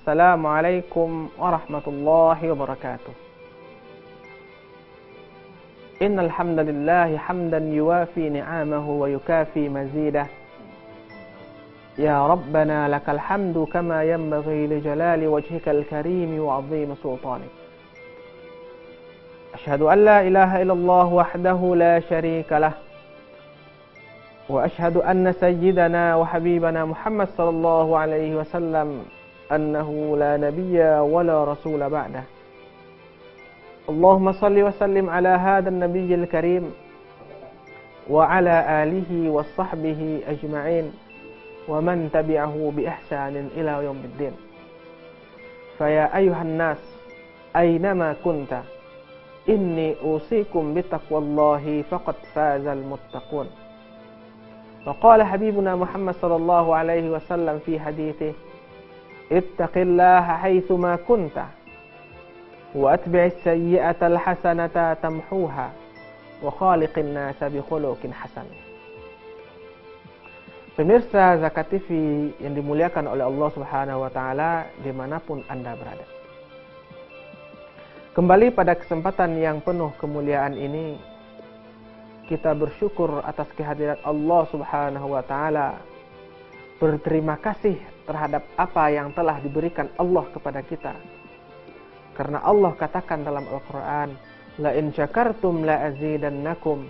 Assalamualaikum warahmatullahi wabarakatuh. Innal hamdalillah hamdan yuwafi ni'amahu wa yukafi mazidah. Ya Rabbana lakal hamdu kama yanbaghi li jalali wajhikal karim wa 'azimi sultanik. Asyhadu an la ilaha illallah wahdahu la syarika lah. Wa asyhadu anna sayyidana wa habibana Muhammad sallallahu alaihi wasallam annahu la nabiyya wa la rasula ba'dah. Allahumma salli wa sallim ala hadha an-nabiyyil karim wa ala alihi wa sahbihi ajma'in wa man tabi'ahu bi ihsanin ila yaumiddin. Fa ya ayyuhan nas aynama kunta inni usikum bi taqwallahi faqad fazal muttaqun. Wa qala habibuna Muhammad sallallahu alaihi wasallam fi hadithihi ittaqillaha haitsuma kunta wa atbi'is sayyi'atal hasanata tamhuha wa khaliqin nasa bi khuluqin hasan. Pemirsa Zakat TV yang dimuliakan oleh Allah Subhanahu wa taala dimanapun Anda berada. Kembali pada kesempatan yang penuh kemuliaan ini, kita bersyukur atas kehadiran Allah Subhanahu wa taala. Berterima kasih terhadap apa yang telah diberikan Allah kepada kita. Karena Allah katakan dalam Al-Quran, la in syakartum la azidannakum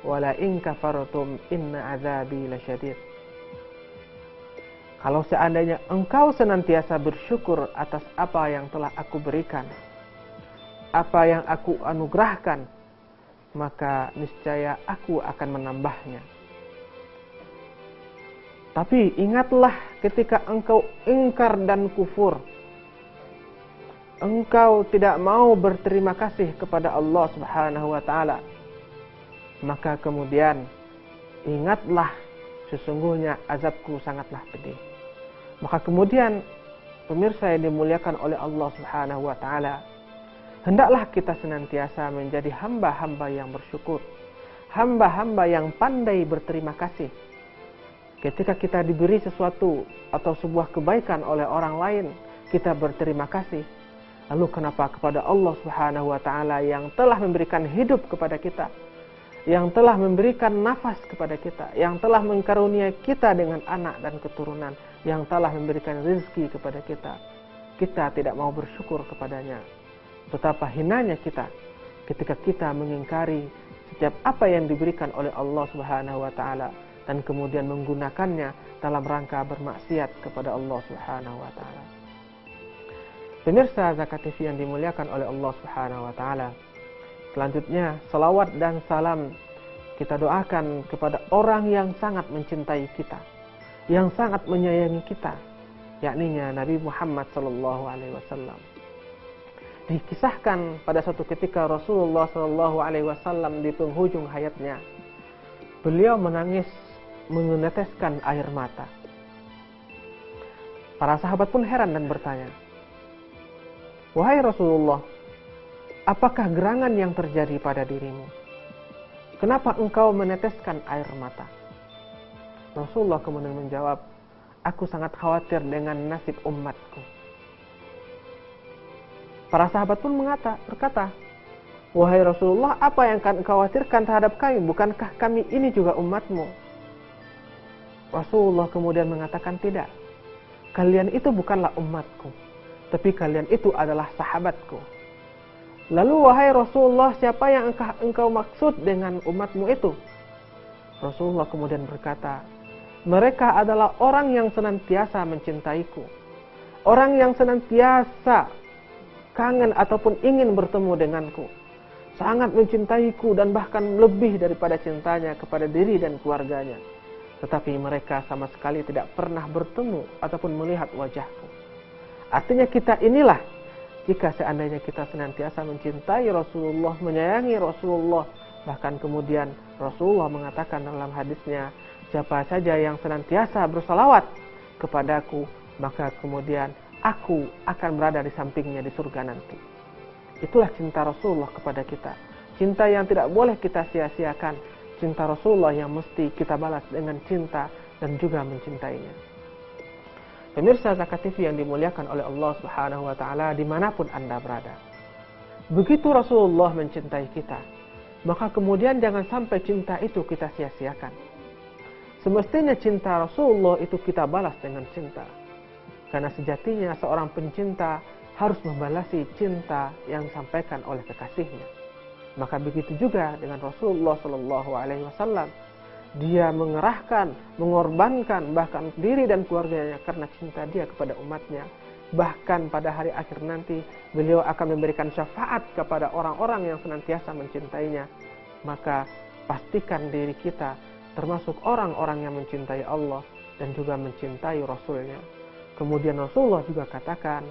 wa la in kafartum inna azabi lasyadid. Kalau seandainya engkau senantiasa bersyukur atas apa yang telah aku berikan, apa yang aku anugerahkan, maka niscaya aku akan menambahnya. Tapi ingatlah ketika engkau ingkar dan kufur, engkau tidak mau berterima kasih kepada Allah Subhanahu wa taala, maka kemudian ingatlah sesungguhnya azabku sangatlah pedih. Maka kemudian pemirsa yang dimuliakan oleh Allah Subhanahu wa taala, hendaklah kita senantiasa menjadi hamba-hamba yang bersyukur, hamba-hamba yang pandai berterima kasih. Ketika kita diberi sesuatu atau sebuah kebaikan oleh orang lain, kita berterima kasih. Lalu kenapa kepada Allah Subhanahu wa taala yang telah memberikan hidup kepada kita, yang telah memberikan nafas kepada kita, yang telah mengkaruniai kita dengan anak dan keturunan, yang telah memberikan rezeki kepada kita, kita tidak mau bersyukur kepadanya. Betapa hinanya kita ketika kita mengingkari setiap apa yang diberikan oleh Allah Subhanahu wa taala dan kemudian menggunakannya dalam rangka bermaksiat kepada Allah Subhanahu wa taala. Pemirsa Zakat TV yang dimuliakan oleh Allah Subhanahu wa taala, selanjutnya salawat dan salam kita doakan kepada orang yang sangat mencintai kita, yang sangat menyayangi kita, yakninya Nabi Muhammad sallallahu alaihi wasallam. Dikisahkan pada suatu ketika Rasulullah sallallahu alaihi wasallam di penghujung hayatnya, beliau menangis meneteskan air mata. Para sahabat pun heran dan bertanya, "Wahai Rasulullah, apakah gerangan yang terjadi pada dirimu? Kenapa engkau meneteskan air mata?" Rasulullah kemudian menjawab, "Aku sangat khawatir dengan nasib umatku." Para sahabat pun berkata, "Wahai Rasulullah, apa yang engkau khawatirkan terhadap kami? Bukankah kami ini juga umatmu?" Rasulullah kemudian mengatakan, "Tidak, kalian itu bukanlah umatku, tapi kalian itu adalah sahabatku." Lalu wahai Rasulullah, siapa yang engkau maksud dengan umatmu itu? Rasulullah kemudian berkata, "Mereka adalah orang yang senantiasa mencintaiku, orang yang senantiasa kangen ataupun ingin bertemu denganku, sangat mencintaiku dan bahkan lebih daripada cintanya kepada diri dan keluarganya. Tetapi mereka sama sekali tidak pernah bertemu ataupun melihat wajahku." Artinya kita inilah, jika seandainya kita senantiasa mencintai Rasulullah, menyayangi Rasulullah, bahkan kemudian Rasulullah mengatakan dalam hadisnya, siapa saja yang senantiasa bersalawat kepadaku, maka kemudian aku akan berada di sampingnya di surga nanti. Itulah cinta Rasulullah kepada kita. Cinta yang tidak boleh kita sia-siakan. Cinta Rasulullah yang mesti kita balas dengan cinta dan juga mencintainya. Pemirsa Zakat TV yang dimuliakan oleh Allah Subhanahu wa taala dimanapun Anda berada. Begitu Rasulullah mencintai kita, maka kemudian jangan sampai cinta itu kita sia-siakan. Semestinya cinta Rasulullah itu kita balas dengan cinta. Karena sejatinya seorang pencinta harus membalasi cinta yang disampaikan oleh kekasihnya. Maka begitu juga dengan Rasulullah Shallallahu Alaihi Wasallam. Dia mengerahkan, mengorbankan bahkan diri dan keluarganya karena cinta dia kepada umatnya. Bahkan pada hari akhir nanti beliau akan memberikan syafaat kepada orang-orang yang senantiasa mencintainya. Maka pastikan diri kita termasuk orang-orang yang mencintai Allah dan juga mencintai Rasulnya. Kemudian Rasulullah juga katakan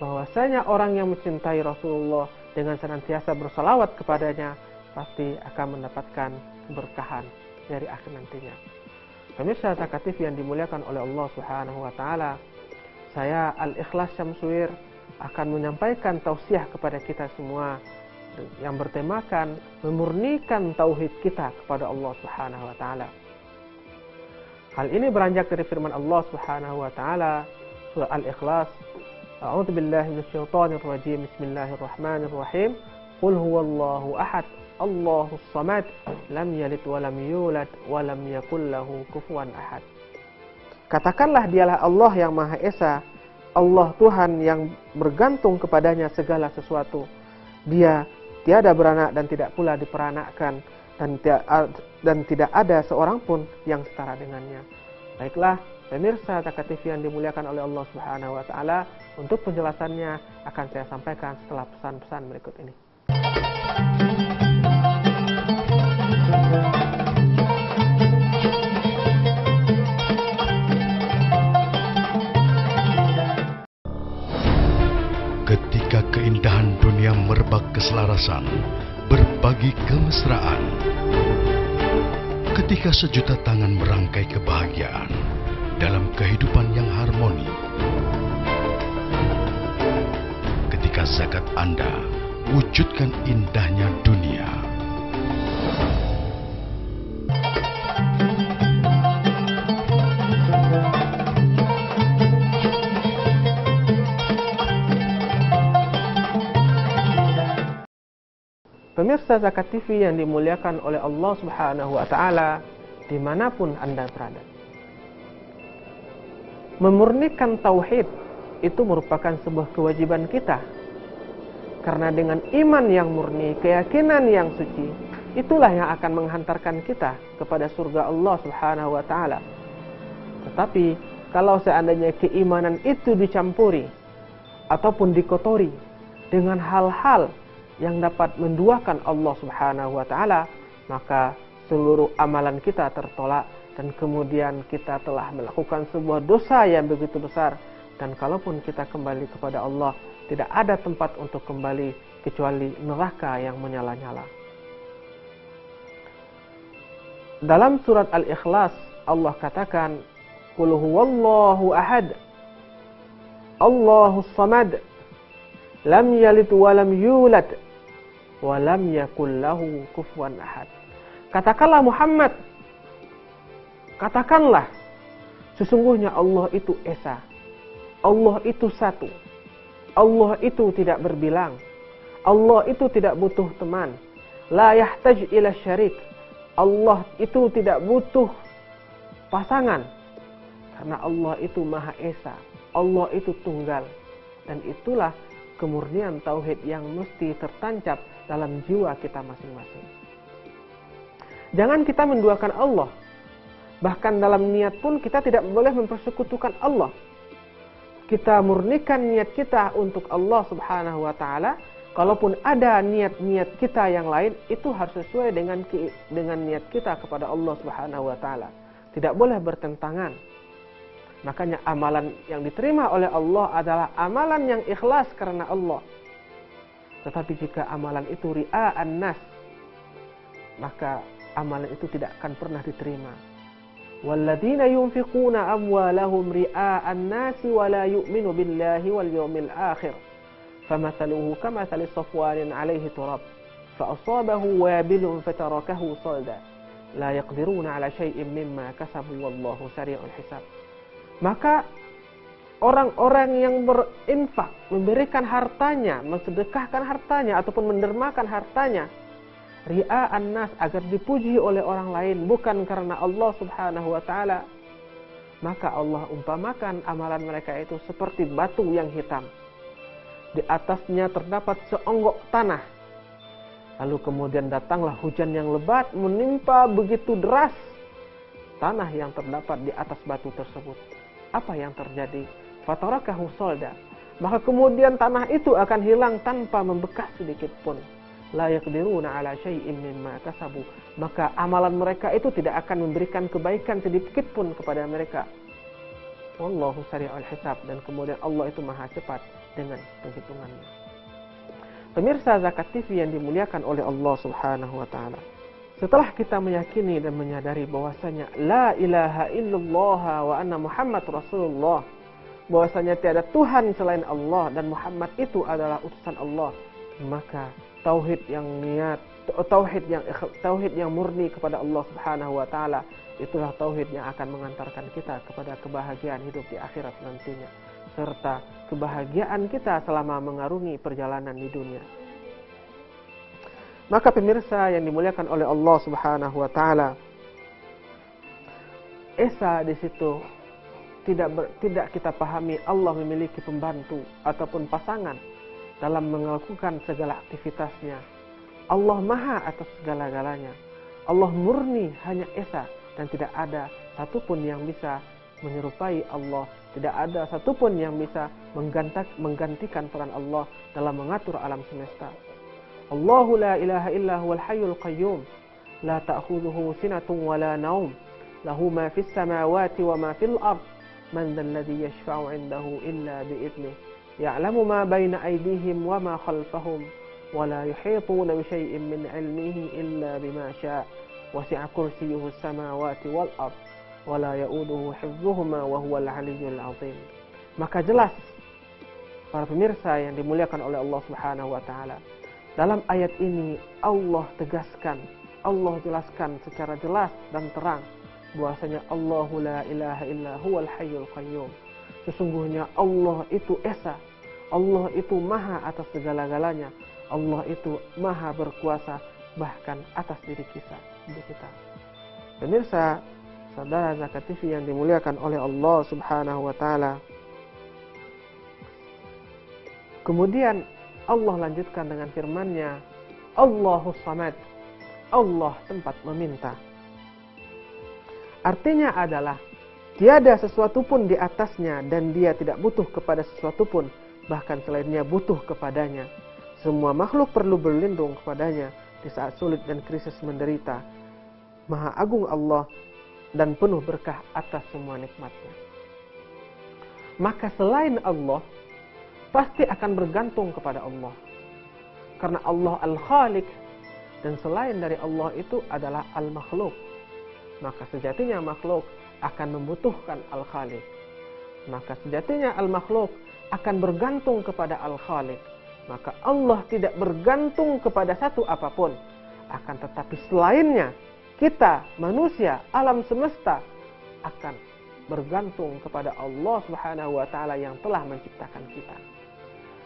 bahwasanya orang yang mencintai Rasulullah dengan senantiasa bersalawat kepadanya pasti akan mendapatkan keberkahan dari akhir nantinya. Pemirsa Zakat TV yang dimuliakan oleh Allah Subhanahu wa taala, saya Al-Ikhlas Syamsuir akan menyampaikan tausiah kepada kita semua yang bertemakan memurnikan tauhid kita kepada Allah Subhanahu wa taala. Hal ini beranjak dari firman Allah Subhanahu wa taala surah Al-Ikhlas, A'udzubillahi minasyaitonir rajim. Bismillahirrahmanirrahim. Qul huwallahu ahad, Allahus samad, lam yalid wa lam yulad wa lam yakul lahu kufuwan ahad. Katakanlah dialah Allah yang Maha Esa, Allah Tuhan yang bergantung kepadanya segala sesuatu. Dia tiada beranak dan tidak pula diperanakkan, dan tidak ada seorang pun yang setara dengannya. Baiklah, pemirsa Zakat TV yang dimuliakan oleh Allah Subhanahu wa taala, untuk penjelasannya akan saya sampaikan setelah pesan-pesan berikut ini. Ketika keindahan dunia merebak keselarasan, berbagi kemesraan. Ketika sejuta tangan merangkai kebahagiaan dalam kehidupan yang harmoni. Ketika zakat Anda wujudkan indahnya dunia. Pemirsa Zakat TV yang dimuliakan oleh Allah Subhanahu wa taala dimanapun Anda berada. Memurnikan tauhid itu merupakan sebuah kewajiban kita. Karena dengan iman yang murni, keyakinan yang suci, itulah yang akan menghantarkan kita kepada surga Allah Subhanahu wa taala. Tetapi kalau seandainya keimanan itu dicampuri ataupun dikotori dengan hal-hal yang dapat menduakan Allah Subhanahu wa taala, maka seluruh amalan kita tertolak dan kemudian kita telah melakukan sebuah dosa yang begitu besar. Dan kalaupun kita kembali kepada Allah, tidak ada tempat untuk kembali kecuali neraka yang menyala-nyala. Dalam surat Al-Ikhlas Allah katakan, Qul huwallahu ahad, Allahus samad, lam yalid wa lam yulad wa lam yakul lahu kufuwan ahad. Katakanlah Muhammad, katakanlah sesungguhnya Allah itu esa, Allah itu satu, Allah itu tidak berbilang, Allah itu tidak butuh teman, la yahtaj ila syarik, Allah itu tidak butuh pasangan, karena Allah itu Maha Esa, Allah itu tunggal. Dan itulah kemurnian tauhid yang mesti tertancap dalam jiwa kita masing-masing. Jangan kita menduakan Allah. Bahkan dalam niat pun kita tidak boleh mempersekutukan Allah. Kita murnikan niat kita untuk Allah Subhanahu wa taala. Kalaupun ada niat-niat kita yang lain, itu harus sesuai dengan niat kita kepada Allah Subhanahu wa taala. Tidak boleh bertentangan. Makanya amalan yang diterima oleh Allah adalah amalan yang ikhlas karena Allah. Tetapi jika amalan itu ria'an nas, maka amalan itu tidak akan pernah diterima. Walladzina yunfiquna amwalahum ria'an nasi wa la yu'minu billahi wal yawmil akhir. Famathaluhu kamathali safwanin 'alaihi turab, fa'asabahu wabilun fatarakahu salda. La yaqdiruna 'ala syai'in mimma kasabu wallahu sari'ul hisab. Maka orang-orang yang berinfak, memberikan hartanya, mensedekahkan hartanya ataupun mendermakan hartanya ria'an nas, agar dipuji oleh orang lain, bukan karena Allah Subhanahu wa taala, maka Allah umpamakan amalan mereka itu seperti batu yang hitam. Di atasnya terdapat seonggok tanah. Lalu kemudian datanglah hujan yang lebat menimpa begitu deras tanah yang terdapat di atas batu tersebut. Apa yang terjadi? Fatarakahu solda. Maka kemudian tanah itu akan hilang tanpa membekas sedikit pun. La yaqdiruna ala syai'in mimma kasabu. Maka amalan mereka itu tidak akan memberikan kebaikan sedikit pun kepada mereka. Wallahu sari'ul hisab. Dan kemudian Allah itu maha cepat dengan penghitungannya. Pemirsa Zakat TV yang dimuliakan oleh Allah Subhanahu wa taala. Setelah kita meyakini dan menyadari bahwasanya la ilaha illallah wa anna Muhammad Rasulullah, bahwasanya tiada Tuhan selain Allah dan Muhammad itu adalah utusan Allah, maka tauhid yang murni kepada Allah Subhanahu wa taala itulah tauhid yang akan mengantarkan kita kepada kebahagiaan hidup di akhirat nantinya, serta kebahagiaan kita selama mengarungi perjalanan di dunia. Maka pemirsa yang dimuliakan oleh Allah Subhanahu wa taala, esa di situ tidak kita pahami Allah memiliki pembantu ataupun pasangan dalam melakukan segala aktivitasnya. Allah maha atas segala-galanya. Allah murni hanya esa dan tidak ada satupun yang bisa menyerupai Allah. Tidak ada satupun yang bisa menggantikan peran Allah dalam mengatur alam semesta. Allahu la ilaha illa huwal hayyul qayyum, la ta'khudhuhu sinatun wa la naum, lahu ma fis samawati wa ma fil ard, man dhal ladzi yashfa'u 'indahu illa bi idnih, ya'lamu ma bayna aydihim wa ma khalfahum, wa la yuhituna bi syai'in min 'ilmihi illa bima syaa', wasi'a kursiyyuhu as-samawati wal ard, wa la ya'uduhu hifdhuhuma wa huwal 'aliyyul 'azim. Maka jelas para pemirsa yang dimuliakan oleh Allah Subhanahu wa taala, dalam ayat ini Allah tegaskan, Allah jelaskan secara jelas dan terang bahwasanya Allahu la ilaha illa huwal hayyul qayyum. Sesungguhnya Allah itu esa, Allah itu maha atas segala-galanya, Allah itu maha berkuasa bahkan atas diri kita. Pemirsa saudara Zakat TV yang dimuliakan oleh Allah Subhanahu wa taala, kemudian Allah lanjutkan dengan firman-Nya, Allahus Samad, Allah tempat meminta. Artinya adalah tiada sesuatu pun di atasnya dan dia tidak butuh kepada sesuatu pun, bahkan selainnya butuh kepadanya. Semua makhluk perlu berlindung kepadanya di saat sulit dan krisis menderita. Maha agung Allah dan penuh berkah atas semua nikmat-Nya. Maka selain Allah pasti akan bergantung kepada Allah. Karena Allah Al-Khaliq dan selain dari Allah itu adalah Al-Makhluk. Maka sejatinya makhluk akan membutuhkan Al-Khaliq. Maka sejatinya Al-Makhluk akan bergantung kepada Al-Khaliq. Maka Allah tidak bergantung kepada satu apapun. Akan tetapi selainnya, kita manusia, alam semesta akan bergantung kepada Allah Subhanahu wa taala yang telah menciptakan kita.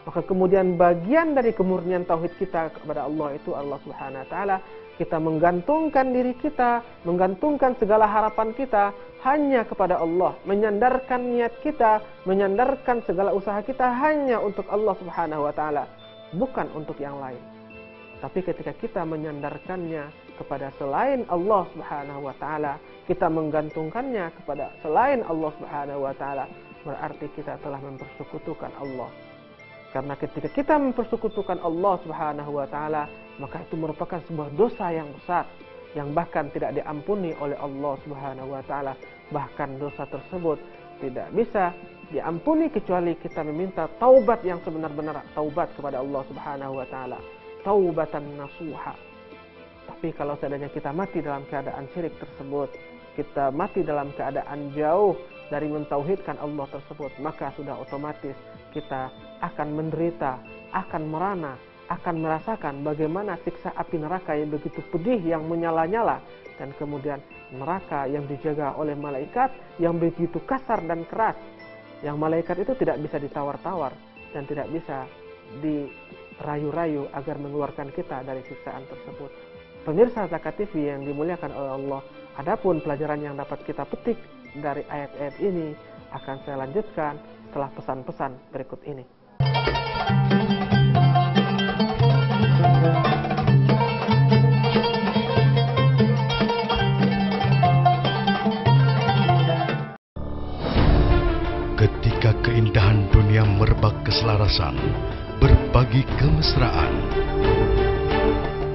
Maka kemudian bagian dari kemurnian tauhid kita kepada Allah itu Allah Subhanahu wa taala, kita menggantungkan diri kita, menggantungkan segala harapan kita hanya kepada Allah, menyandarkan niat kita, menyandarkan segala usaha kita hanya untuk Allah Subhanahu wa taala, bukan untuk yang lain. Tapi ketika kita menyandarkannya kepada selain Allah Subhanahu wa taala, kita menggantungkannya kepada selain Allah Subhanahu wa taala, berarti kita telah mempersekutukan Allah. Karena ketika kita mempersekutukan Allah Subhanahu wa taala, maka itu merupakan sebuah dosa yang besar yang bahkan tidak diampuni oleh Allah Subhanahu wa taala. Bahkan dosa tersebut tidak bisa diampuni kecuali kita meminta taubat yang sebenar-benar taubat kepada Allah Subhanahu wa taala. Taubatan nasuha. Tapi kalau seandainya kita mati dalam keadaan syirik tersebut, kita mati dalam keadaan jauh dari mentauhidkan Allah tersebut, maka sudah otomatis kita akan menderita, akan merana, akan merasakan bagaimana siksa api neraka yang begitu pedih, yang menyala-nyala, dan kemudian neraka yang dijaga oleh malaikat yang begitu kasar dan keras. Yang malaikat itu tidak bisa ditawar-tawar dan tidak bisa dirayu-rayu agar mengeluarkan kita dari siksaan tersebut. Pemirsa Zakat TV yang dimuliakan oleh Allah, adapun pelajaran yang dapat kita petik dari ayat-ayat ini akan saya lanjutkan setelah pesan-pesan berikut ini. Ketika keindahan dunia merebak keselarasan, berbagi kemesraan.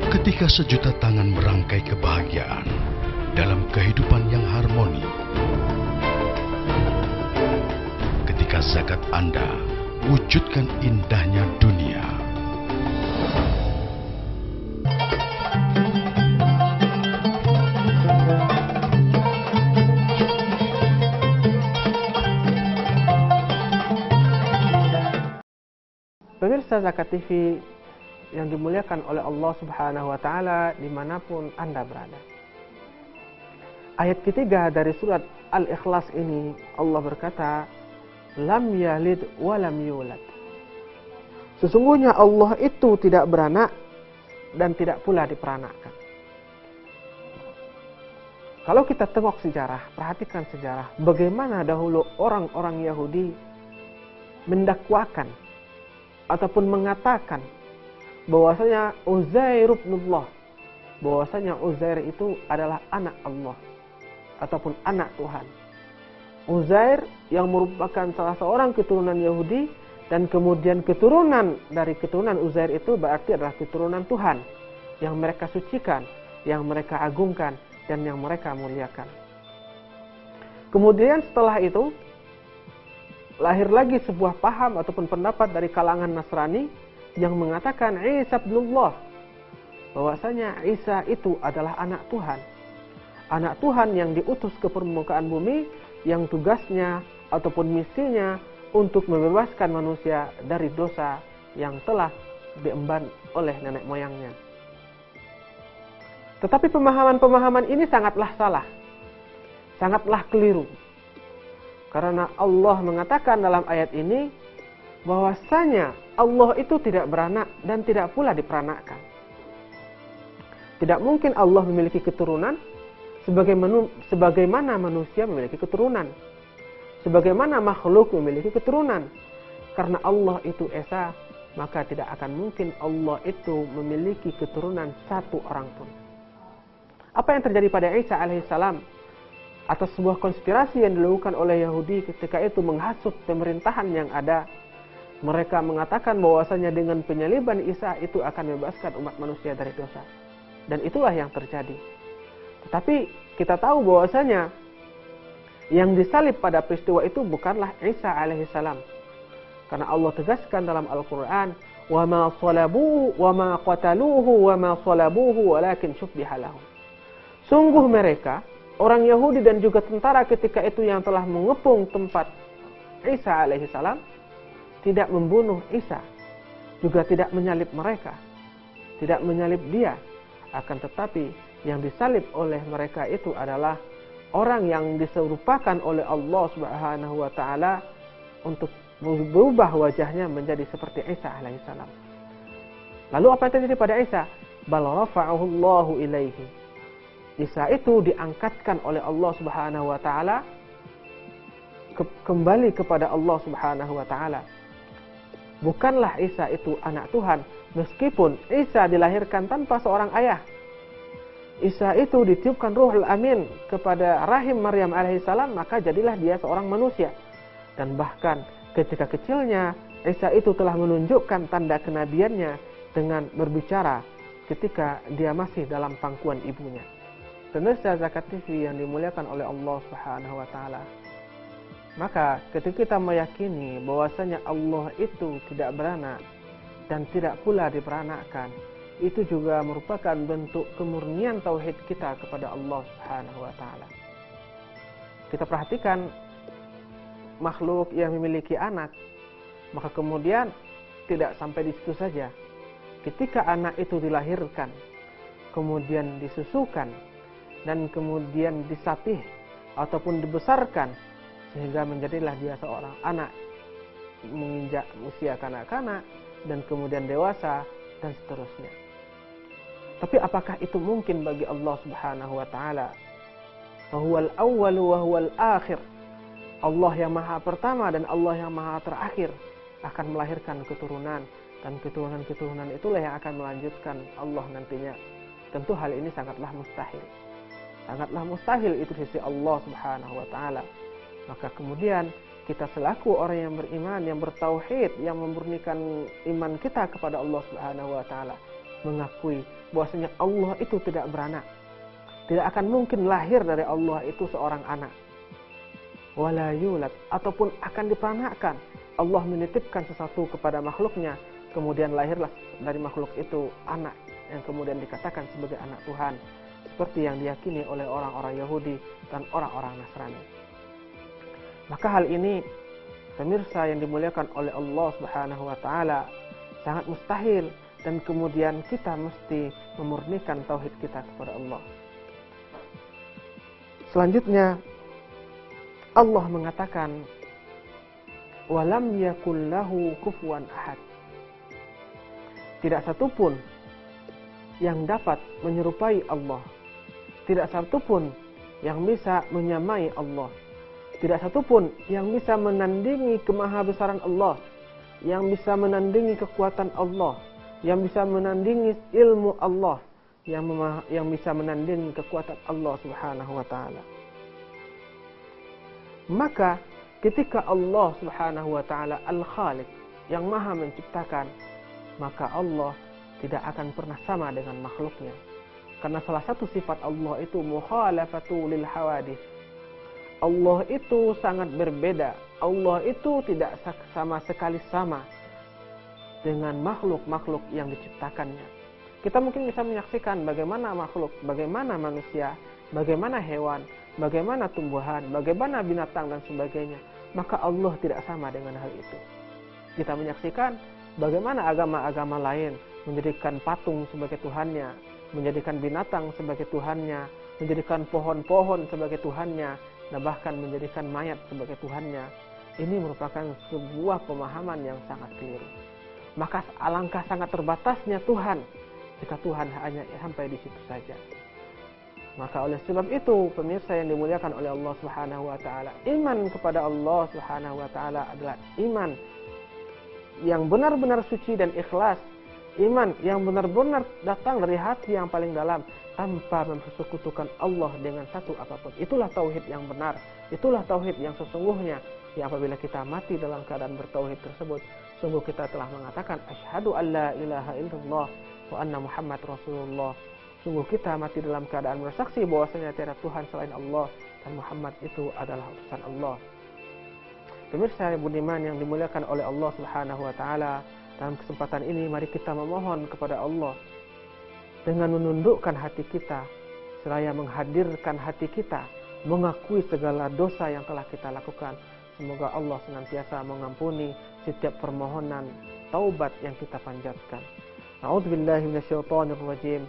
Ketika sejuta tangan merangkai kebahagiaan dalam kehidupan yang harmoni. Ketika zakat Anda wujudkan indahnya dunia. Pemirsa Zakat TV yang dimuliakan oleh Allah Subhanahu wa Ta'ala dimanapun Anda berada. Ayat ketiga dari surat Al-Ikhlas ini, Allah berkata, Lam yalid wa lam yulad. Sesungguhnya Allah itu tidak beranak dan tidak pula diperanakkan. Kalau kita tengok sejarah, perhatikan sejarah, bagaimana dahulu orang-orang Yahudi mendakwakan ataupun mengatakan bahwasanya Uzair ibnullah, bahwasanya Uzair itu adalah anak Allah ataupun anak Tuhan. Uzair yang merupakan salah seorang keturunan Yahudi, dan kemudian keturunan dari keturunan Uzair itu berarti adalah keturunan Tuhan yang mereka sucikan, yang mereka agungkan, dan yang mereka muliakan. Kemudian setelah itu lahir lagi sebuah paham ataupun pendapat dari kalangan Nasrani yang mengatakan Isa ibnullah, bahwasanya Isa itu adalah anak Tuhan. Anak Tuhan yang diutus ke permukaan bumi, yang tugasnya ataupun misinya untuk membebaskan manusia dari dosa yang telah diemban oleh nenek moyangnya. Tetapi pemahaman-pemahaman ini sangatlah salah, sangatlah keliru. Karena Allah mengatakan dalam ayat ini bahwasanya Allah itu tidak beranak dan tidak pula diperanakkan. Tidak mungkin Allah memiliki keturunan sebagaimana manusia memiliki keturunan, sebagaimana makhluk memiliki keturunan. Karena Allah itu esa, maka tidak akan mungkin Allah itu memiliki keturunan satu orang pun. Apa yang terjadi pada Isa alaihissalam atas sebuah konspirasi yang dilakukan oleh Yahudi ketika itu menghasut pemerintahan yang ada. Mereka mengatakan bahwasanya dengan penyaliban Isa itu akan membebaskan umat manusia dari dosa. Dan itulah yang terjadi. Tetapi kita tahu bahwasanya yang disalib pada peristiwa itu bukanlah Isa alaihissalam. Karena Allah tegaskan dalam Al-Quran, وَمَا صَلَبُوهُ وَمَا قَتَلُوهُ وَمَا صَلَبُوهُ وَلَكِنْ شُبِّهَ لَهُمْ. Sungguh mereka, orang Yahudi dan juga tentara ketika itu yang telah mengepung tempat Isa alaihissalam, tidak membunuh Isa, juga tidak menyalib mereka, tidak menyalib dia. Akan tetapi yang disalib oleh mereka itu adalah orang yang diserupakan oleh Allah Subhanahu wa Ta'ala untuk berubah wajahnya menjadi seperti Isa alaihissalam. Lalu apa yang terjadi pada Isa? Bal rafa'ahu Allahu ilaihi. Isa itu diangkatkan oleh Allah Subhanahu wa Ta'ala kembali kepada Allah Subhanahu wa Ta'ala. Bukanlah Isa itu anak Tuhan, meskipun Isa dilahirkan tanpa seorang ayah. Isa itu ditiupkan Ruhul Amin kepada rahim Maryam alaihissalam, maka jadilah dia seorang manusia. Dan bahkan ketika kecilnya, Isa itu telah menunjukkan tanda kenabiannya dengan berbicara ketika dia masih dalam pangkuan ibunya. Pemirsa Zakat TV yang dimuliakan oleh Allah Subhanahu wa Ta'ala, maka ketika kita meyakini bahwasanya Allah itu tidak beranak dan tidak pula diperanakkan, itu juga merupakan bentuk kemurnian tauhid kita kepada Allah Subhanahu wa Ta'ala. Kita perhatikan makhluk yang memiliki anak, maka kemudian tidak sampai di situ saja. Ketika anak itu dilahirkan, kemudian disusukan, dan kemudian disapih ataupun dibesarkan sehingga menjadilah dia seorang anak, menginjak usia kanak-kanak dan kemudian dewasa dan seterusnya. Tapi apakah itu mungkin bagi Allah Subhanahu wa taala? Fahuwal awwal wa huwal akhir. Allah yang maha pertama dan Allah yang maha terakhir akan melahirkan keturunan, dan keturunan-keturunan itulah yang akan melanjutkan Allah nantinya. Tentu hal ini sangatlah mustahil. Sangatlah mustahil itu di sisi Allah Subhanahu wa taala. Maka kemudian kita selaku orang yang beriman, yang bertauhid, yang memurnikan iman kita kepada Allah Subhanahu wa taala, mengakui bahwasanya Allah itu tidak beranak. Tidak akan mungkin lahir dari Allah itu seorang anak. Wala yulad, ataupun akan diperanakkan. Allah menitipkan sesuatu kepada makhluknya, kemudian lahirlah dari makhluk itu anak yang kemudian dikatakan sebagai anak Tuhan, seperti yang diyakini oleh orang-orang Yahudi dan orang-orang Nasrani. Maka hal ini, pemirsa yang dimuliakan oleh Allah Subhanahu wa taala, sangat mustahil, dan kemudian kita mesti memurnikan tauhid kita kepada Allah. Selanjutnya Allah mengatakan, walam yakul lahu kufuwan ahad. Tidak satupun yang dapat menyerupai Allah. Tidak satupun yang bisa menyamai Allah. Tidak satupun yang bisa menandingi kemahabesaran Allah, yang bisa menandingi kekuatan Allah, yang bisa menandingi ilmu Allah, yang bisa menandingi kekuatan Allah Subhanahu wa taala. Maka ketika Allah Subhanahu wa taala Al-Khaliq, yang maha menciptakan, maka Allah tidak akan pernah sama dengan makhluknya. Karena salah satu sifat Allah itu mukhalafatu lil hawadits. Allah itu sangat berbeda. Allah itu tidak sama sekali sama dengan makhluk-makhluk yang diciptakannya. Kita mungkin bisa menyaksikan bagaimana makhluk, bagaimana manusia, bagaimana hewan, bagaimana tumbuhan, bagaimana binatang dan sebagainya. Maka Allah tidak sama dengan hal itu. Kita menyaksikan bagaimana agama-agama lain menjadikan patung sebagai Tuhannya, menjadikan binatang sebagai Tuhannya, menjadikan pohon-pohon sebagai Tuhannya, dan bahkan menjadikan mayat sebagai Tuhannya. Ini merupakan sebuah pemahaman yang sangat keliru. Maka alangkah sangat terbatasnya Tuhan jika Tuhan hanya sampai di situ saja. Maka oleh sebab itu, pemirsa yang dimuliakan oleh Allah Subhanahu wa taala, iman kepada Allah Subhanahu wa taala adalah iman yang benar-benar suci dan ikhlas. Iman yang benar-benar datang dari hati yang paling dalam, tanpa mempersekutukan Allah dengan satu apapun. Itulah tauhid yang benar. Itulah tauhid yang sesungguhnya. Yang apabila kita mati dalam keadaan bertauhid tersebut, sungguh kita telah mengatakan asyhadu alla ilaha illallah wa anna Muhammad Rasulullah. Sungguh kita mati dalam keadaan bersaksi bahwasanya tiada Tuhan selain Allah dan Muhammad itu adalah utusan Allah. Pemirsa budiman yang dimuliakan oleh Allah Subhanahu wa taala, dalam kesempatan ini mari kita memohon kepada Allah dengan menundukkan hati kita, seraya menghadirkan hati kita, mengakui segala dosa yang telah kita lakukan. Semoga Allah senantiasa mengampuni setiap permohonan taubat yang kita panjatkan. A'udzubillahi minasyaitonir rajim.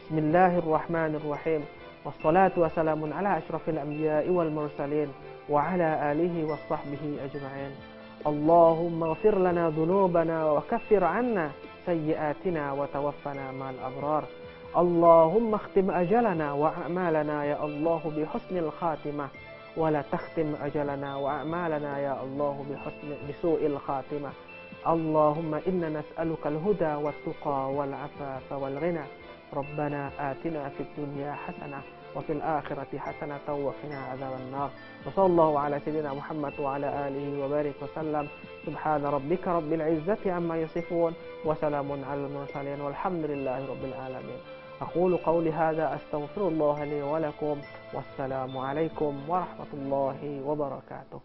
Bismillahirrahmanirrahim. Wassalatu wassalamun ala asyrafil anbiya'i wal mursalin wa ala alihi wassahbihi ajma'in. Allahumma ighfir lana dhunubana wa kaffir 'anna sayyi'atina wa tawaffana ma'al abrar. Allahumma khtim ajalana wa a'malana ya Allah bi husnil khatimah wa la takhtim ajalana wa a'malana ya Allah bi su'il khatimah. Allahumma inna nas'aluka al-huda wat tuqa wal 'afafa wal ghina. Rabbana atina fid dunya hasanah wa fil akhirati hasanatan wa qina adzaban nar. Wa sallallahu ala sayyidina Muhammad wa ala alihi wa barik wa sallam. Subhana rabbika rabbil izzati amma yasifun wa salamun alal mursalin walhamdulillahi rabbil alamin. أقول قولي هذا أستغفر الله لي ولكم والسلام عليكم ورحمة الله وبركاته.